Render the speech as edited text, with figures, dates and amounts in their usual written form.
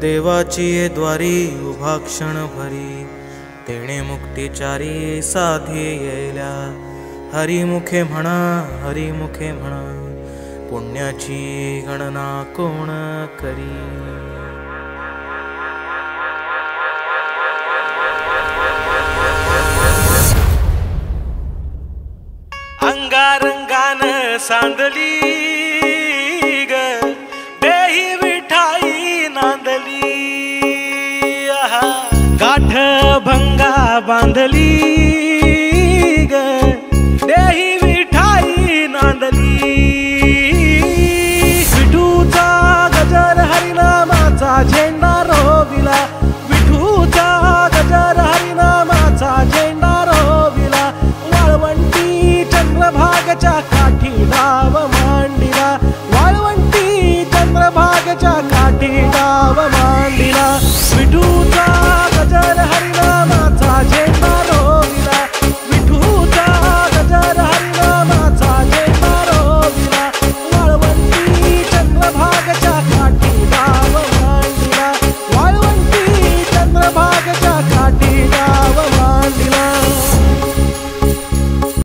देवाची द्वारी उभा क्षण भरी, तेणे मुक्तिचारी साधी येल्या. हरिमुखे म्हणा, हरिमुखे म्हणा, पुण्याची गणना कोण करी. अंगारंगान सांदली ग, देही विठाई नांदली. गाठ भंगा बांधली ग, देही विठाई नांदली. विठूचा गजर हरिनामाचा झेंडा रोविला, विठूचा गजर हरिनामाचा झेंडा रोविला. वाळवंटी चंद्रभागच्या काठी डाव मांडिला, वाळवंटी चंद्रभागच्या काठी डाव